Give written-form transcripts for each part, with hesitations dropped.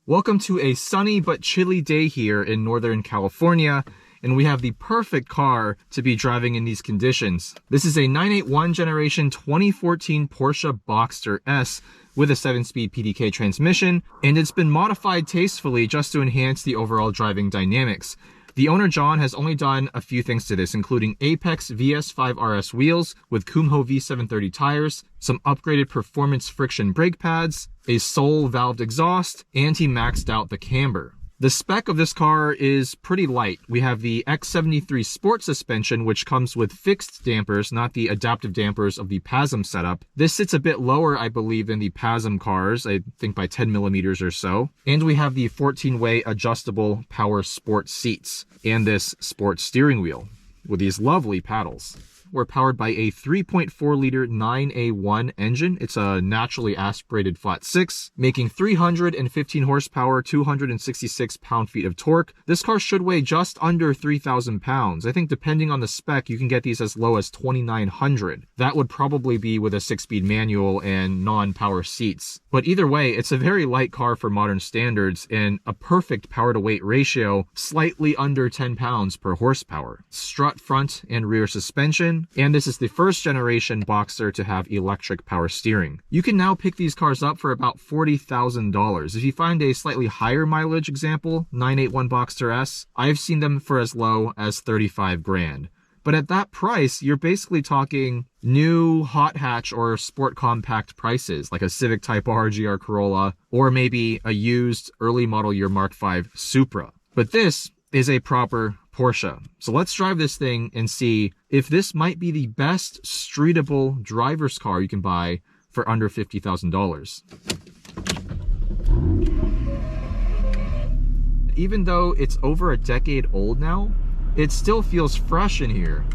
Welcome to a sunny but chilly day here in Northern California, and we have the perfect car to be driving in these conditions. This is a 981 generation 2014 Porsche Boxster S with a 7-speed PDK transmission, and it's been modified tastefully just to enhance the overall driving dynamics. The owner, John, has only done a few things to this, including Apex VS5 RS wheels with Kumho V730 tires, some upgraded performance friction brake pads, a sole valved exhaust, and he maxed out the camber. The spec of this car is pretty light. We have the X73 Sport suspension, which comes with fixed dampers, not the adaptive dampers of the PASM setup. This sits a bit lower, I believe, than the PASM cars, I think by 10 millimeters or so. And we have the 14-way adjustable power sport seats and this sport steering wheel with these lovely paddles. We're powered by a 3.4-liter 9A1 engine. It's a naturally aspirated flat 6, making 315 horsepower, 266 pound-feet of torque. This car should weigh just under 3,000 pounds. I think depending on the spec, you can get these as low as 2,900. That would probably be with a 6-speed manual and non-power seats. But either way, it's a very light car for modern standards and a perfect power-to-weight ratio, slightly under 10 pounds per horsepower. Strut front and rear suspension. And this is the first generation Boxster to have electric power steering. You can now pick these cars up for about $40,000. If you find a slightly higher mileage example, 981 Boxster S, I've seen them for as low as 35 grand. But at that price, you're basically talking new hot hatch or sport compact prices, like a Civic Type R GR Corolla, or maybe a used early model year Mark V Supra. But this is a proper Porsche. So let's drive this thing and see if this might be the best streetable driver's car you can buy for under $50,000. Even though it's over a decade old now, it still feels fresh in here.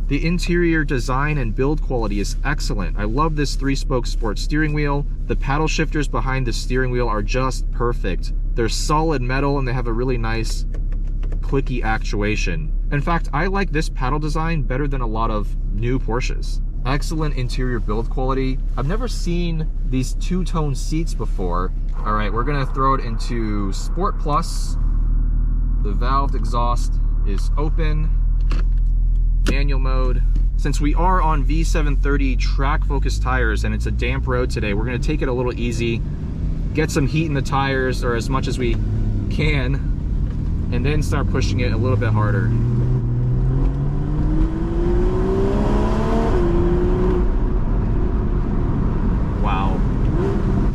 The interior design and build quality is excellent. I love this 3-spoke sport steering wheel. The paddle shifters behind the steering wheel are just perfect. They're solid metal and they have a really nice clicky actuation. In fact, I like this paddle design better than a lot of new Porsches. Excellent interior build quality. I've never seen these two-tone seats before. All right, we're gonna throw it into Sport Plus. The valved exhaust is open. Manual mode. Since we are on V730 track focus tires and it's a damp road today, we're gonna take it a little easy, get some heat in the tires, or as much as we can, and then start pushing it a little bit harder. Wow.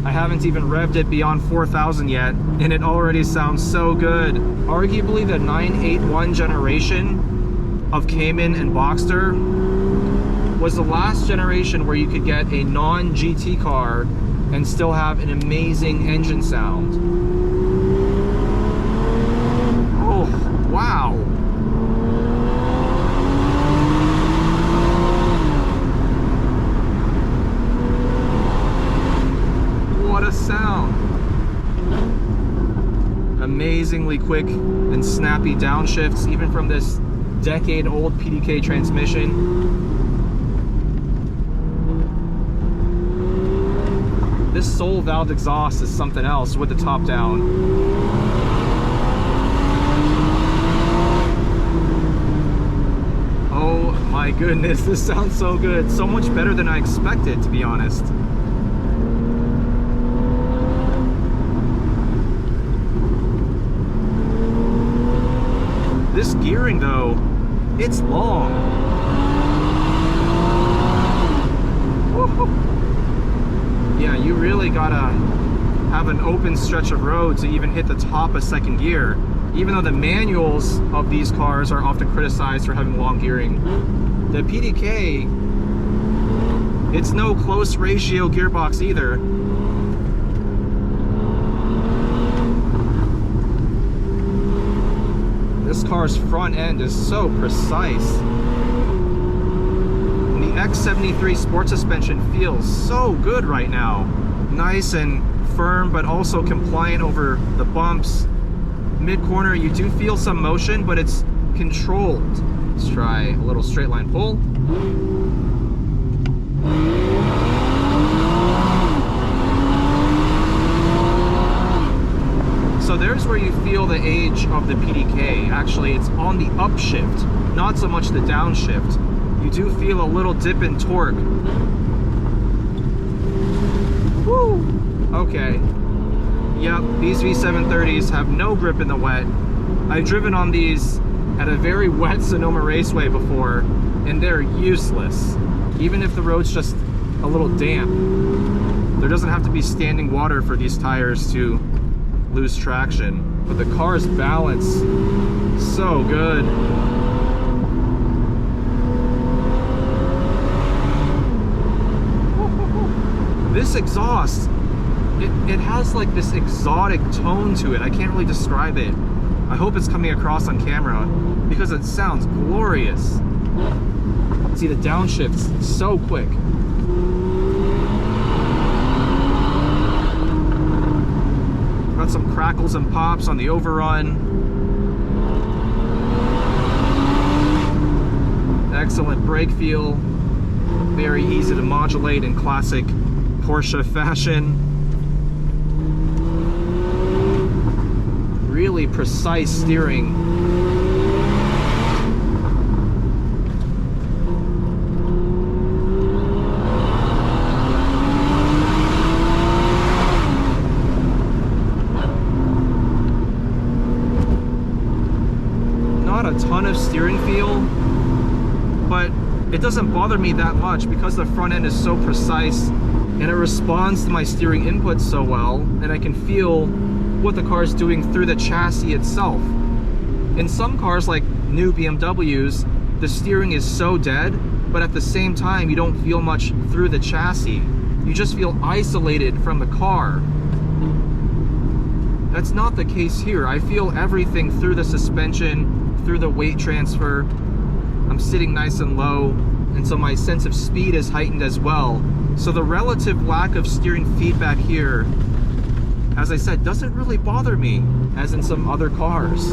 I haven't even revved it beyond 4,000 yet, and it already sounds so good. Arguably the 981 generation of Cayman and Boxster was the last generation where you could get a non-GT car and still have an amazing engine sound. Wow. What a sound. Amazingly quick and snappy downshifts, even from this decade-old PDK transmission. This sole valved exhaust is something else with the top down. My goodness, this sounds so good. So much better than I expected, to be honest. This gearing though, it's long. Yeah, you really gotta have an open stretch of road to even hit the top of second gear. Even though the manuals of these cars are often criticized for having long gearing, the PDK, it's no close ratio gearbox either. This car's front end is so precise. And the X73 Sport suspension feels so good right now. Nice and firm, but also compliant over the bumps. Mid-corner, you do feel some motion, but it's controlled. Let's try a little straight line pull. So there's where you feel the age of the PDK. Actually, it's on the upshift, not so much the downshift. You do feel a little dip in torque. Woo! Okay. Yep, these V730s have no grip in the wet. I've driven on these at a very wet Sonoma Raceway before, and they're useless. Even if the road's just a little damp. There doesn't have to be standing water for these tires to lose traction. But the car's balance, so good. This exhaust, it has like this exotic tone to it. I can't really describe it. I hope it's coming across on camera because it sounds glorious. See, the downshift's so quick. Got some crackles and pops on the overrun. Excellent brake feel. Very easy to modulate in classic Porsche fashion. Really precise steering. Not a ton of steering feel, but it doesn't bother me that much because the front end is so precise and it responds to my steering input so well, and I can feel what the car is doing through the chassis itself. In some cars like new BMWs, the steering is so dead, but at the same time you don't feel much through the chassis. You just feel isolated from the car. That's not the case here. I feel everything through the suspension, through the weight transfer. I'm sitting nice and low, and so my sense of speed is heightened as well. So the relative lack of steering feedback here, as I said, doesn't really bother me, as in some other cars.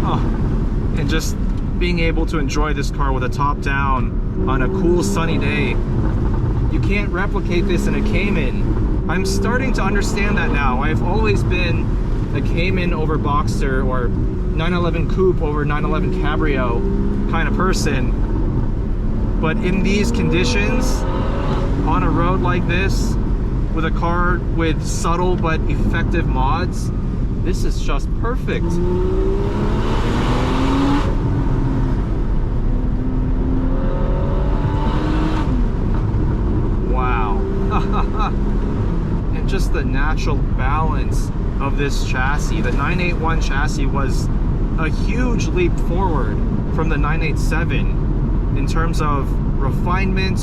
Oh, and just being able to enjoy this car with a top down on a cool sunny day. You can't replicate this in a Cayman. I'm starting to understand that now. I've always been a Cayman over Boxster or 911 Coupe over 911 Cabrio kind of person. But in these conditions, on a road like this, with a car with subtle but effective mods, this is just perfect. And just the natural balance of this chassis. The 981 chassis was a huge leap forward from the 987 in terms of refinement,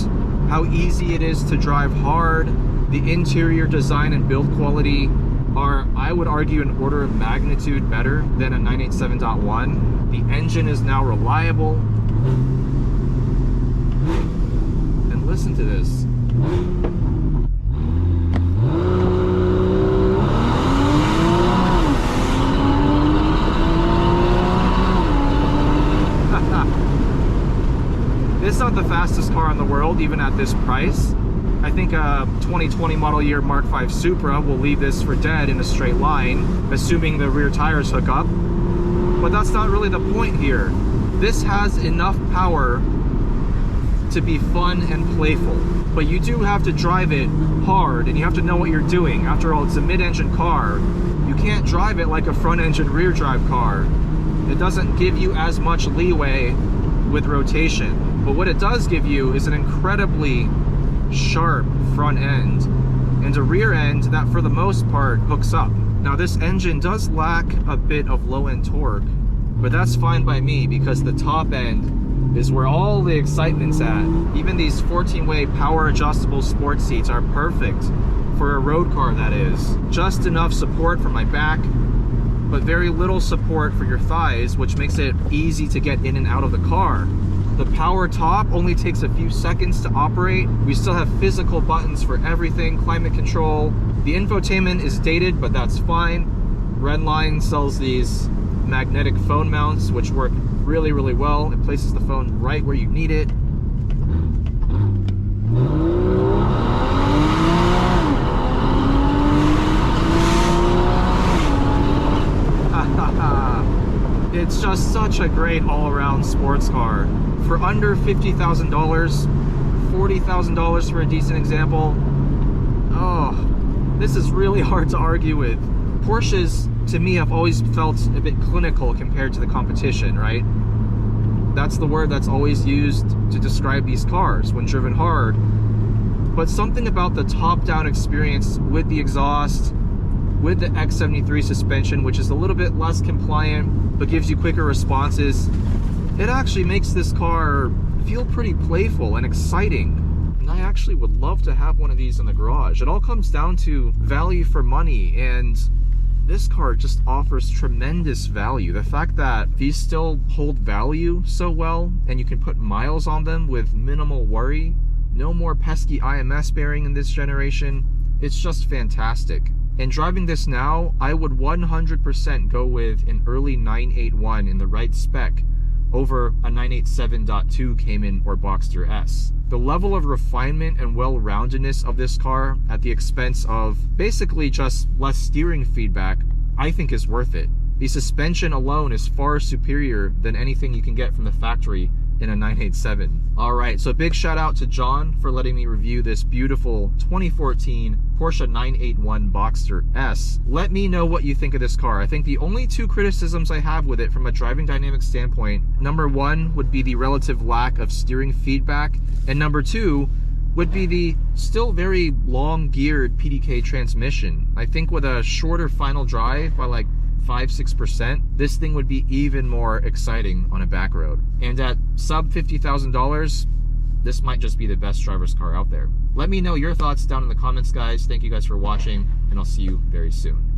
how easy it is to drive hard. The interior design and build quality are, I would argue, an order of magnitude better than a 987.1. The engine is now reliable. And listen to this. It's not the fastest car in the world, even at this price. I think a 2020 model year Mark V Supra will leave this for dead in a straight line, assuming the rear tires hook up. But that's not really the point here. This has enough power to be fun and playful, but you do have to drive it hard and you have to know what you're doing. After all, it's a mid-engine car. You can't drive it like a front-engine rear drive car. It doesn't give you as much leeway with rotation. But what it does give you is an incredibly sharp front end and a rear end that for the most part hooks up. Now this engine does lack a bit of low end torque, but that's fine by me because the top end is where all the excitement's at. Even these 14-way power adjustable sport seats are perfect for a road car, that is. Just enough support for my back, but very little support for your thighs, which makes it easy to get in and out of the car. The power top only takes a few seconds to operate. We still have physical buttons for everything, climate control. The infotainment is dated, but that's fine. Redline sells these magnetic phone mounts, which work really, really well. It places the phone right where you need it. It's just such a great all-around sports car. For under $50,000, $40,000 for a decent example, oh, this is really hard to argue with. Porsches, to me, have always felt a bit clinical compared to the competition, right? That's the word that's always used to describe these cars when driven hard. But something about the top-down experience with the exhaust, with the X73 suspension, which is a little bit less compliant but gives you quicker responses, it actually makes this car feel pretty playful and exciting. And I actually would love to have one of these in the garage. It all comes down to value for money, and this car just offers tremendous value. The fact that these still hold value so well and you can put miles on them with minimal worry, no more pesky IMS bearing in this generation, it's just fantastic. And driving this now, I would 100% go with an early 981 in the right spec over a 987.2 Cayman or Boxster S. The level of refinement and well-roundedness of this car at the expense of basically just less steering feedback, I think is worth it. The suspension alone is far superior than anything you can get from the factory in a 987. Alright, so big shout out to John for letting me review this beautiful 2014 Porsche 981 Boxster S. Let me know what you think of this car. I think the only two criticisms I have with it from a driving dynamics standpoint, number one would be the relative lack of steering feedback, and number two would be the still very long geared PDK transmission. I think with a shorter final drive by like 5-6%, this thing would be even more exciting on a back road. And at sub $50,000, this might just be the best driver's car out there. Let me know your thoughts down in the comments, guys. Thank you guys for watching, and I'll see you very soon.